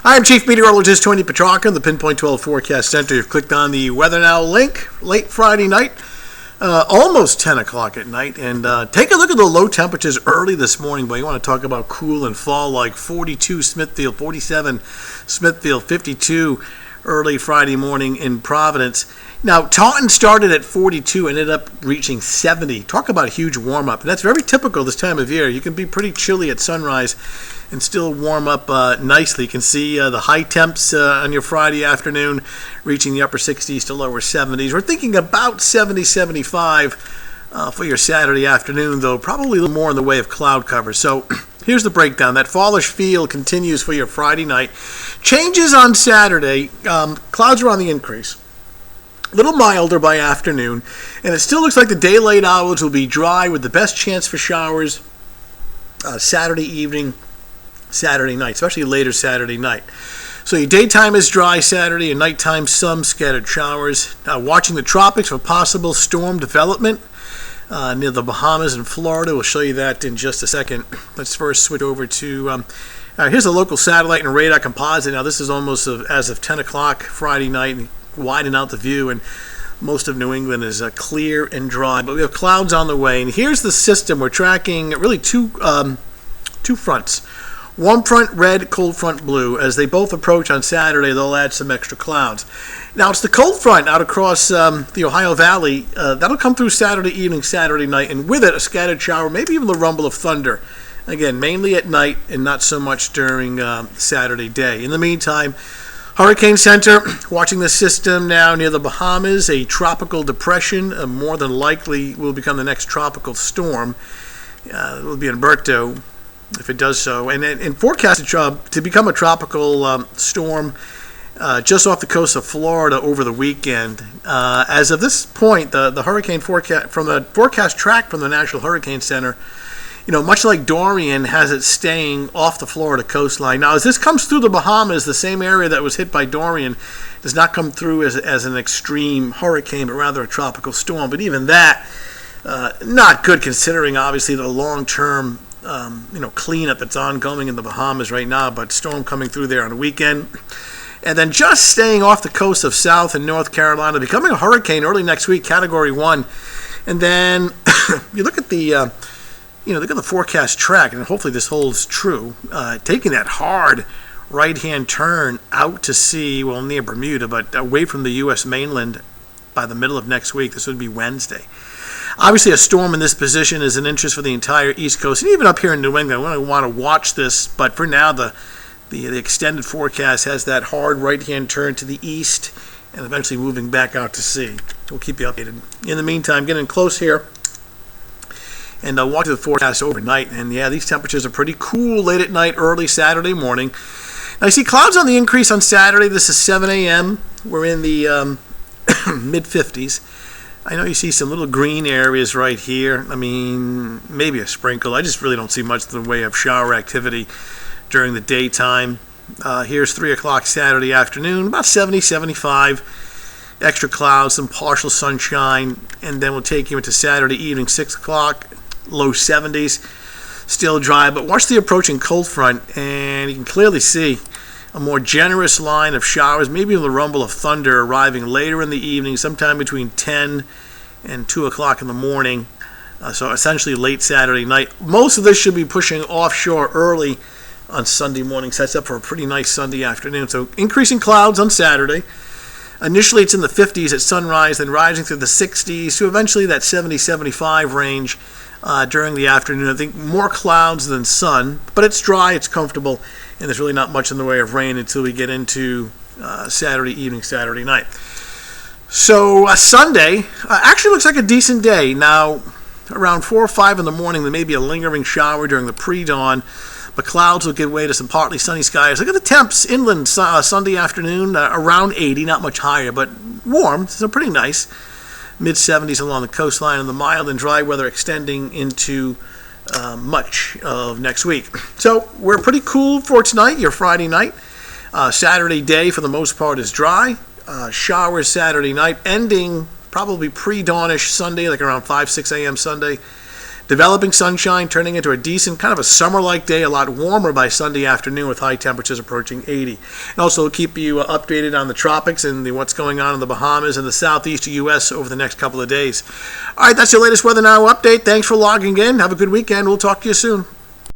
I'm Chief Meteorologist Tony Petrarca in the Pinpoint 12 Forecast Center. You've clicked on the Weather Now link late Friday night, almost 10 o'clock at night. And take a look at the low temperatures early this morning. But you want to talk about cool and fall, like 42 Smithfield, 47 Smithfield, 52 early Friday morning in Providence. Now, Taunton started at 42 and ended up reaching 70. Talk about a huge warm-up. And that's very typical this time of year. You can be pretty chilly at sunrise and still warm up nicely. You can see the high temps on your Friday afternoon reaching the upper 60s to lower 70s. We're thinking about 70, 75 for your Saturday afternoon, though probably a little more in the way of cloud cover. So here's the breakdown. That fallish feel continues for your Friday night. Changes on Saturday. Clouds are on the increase. A little milder by afternoon, and it still looks like the daylight hours will be dry with the best chance for showers Saturday evening, Saturday night, especially later Saturday night. So your daytime is dry Saturday and nighttime some scattered showers. Watching the tropics for possible storm development near the Bahamas and Florida. We'll show you that in just a second. Let's first switch over to here's a local satellite and radar composite. Now this is almost as of 10 o'clock Friday night. Widen out the view, and most of New England is clear and dry, but we have clouds on the way. And here's the system. We're tracking really two fronts. Warm front red, cold front blue. As they both approach on Saturday, they'll add some extra clouds. Now it's the cold front out across the Ohio Valley. That'll come through Saturday evening, Saturday night, and with it a scattered shower, maybe even the rumble of thunder. Again, mainly at night and not so much during Saturday day. In the meantime, Hurricane Center, watching the system now near the Bahamas, a tropical depression, more than likely will become the next tropical storm. It will be Umberto if it does so. And forecasted to become a tropical storm just off the coast of Florida over the weekend. As of this point, the hurricane forecast, from the forecast track from the National Hurricane Center, much like Dorian, has it staying off the Florida coastline. Now, as this comes through the Bahamas, the same area that was hit by Dorian does not come through as an extreme hurricane, but rather a tropical storm. But even that, not good considering, obviously, the long-term cleanup that's ongoing in the Bahamas right now, but storm coming through there on the weekend. And then just staying off the coast of South and North Carolina, becoming a hurricane early next week, Category 1. And then you look at the... look at the forecast track, and hopefully this holds true. Taking that hard right-hand turn out to sea, well, near Bermuda, but away from the U.S. mainland by the middle of next week. This would be Wednesday. Obviously, a storm in this position is an interest for the entire East Coast, and even up here in New England. We want to watch this, but for now, the extended forecast has that hard right-hand turn to the east and eventually moving back out to sea. We'll keep you updated. In the meantime, getting close here. And I'll walk through the forecast overnight. And yeah, these temperatures are pretty cool late at night, early Saturday morning. Now, you see clouds on the increase on Saturday. This is 7 a.m. We're in the mid-50s. I know you see some little green areas right here. I mean, maybe a sprinkle. I just really don't see much in the way of shower activity during the daytime. Here's 3 o'clock Saturday afternoon, about 70, 75. Extra clouds, some partial sunshine. And then we'll take you into Saturday evening, 6 o'clock. Low 70s, still dry, but watch the approaching cold front, and you can clearly see a more generous line of showers, maybe even the rumble of thunder arriving later in the evening, sometime between 10 and 2 o'clock in the morning, so essentially late Saturday night. Most of this should be pushing offshore early on Sunday morning, sets up for a pretty nice Sunday afternoon. So increasing clouds on Saturday. Initially it's in the 50s at sunrise, then rising through the 60s to eventually that 70, 75 range during the afternoon. I think more clouds than sun, but it's dry, it's comfortable, and there's really not much in the way of rain until we get into Saturday evening, Saturday night. So Sunday actually looks like a decent day. Now, around 4 or 5 in the morning, there may be a lingering shower during the pre-dawn, but clouds will give way to some partly sunny skies. Look at the temps inland Sunday afternoon, around 80, not much higher, but warm, so pretty nice. Mid-70s along the coastline, and the mild and dry weather extending into much of next week. So we're pretty cool for tonight, your Friday night. Saturday day, for the most part, is dry. Showers Saturday night, ending probably pre-dawnish Sunday, like around 5, 6 a.m. Sunday. Developing sunshine, turning into a decent, kind of a summer-like day, a lot warmer by Sunday afternoon with high temperatures approaching 80. And also keep you updated on the tropics and what's going on in the Bahamas and the southeastern U.S. over the next couple of days. All right, that's your latest Weather Now update. Thanks for logging in. Have a good weekend. We'll talk to you soon.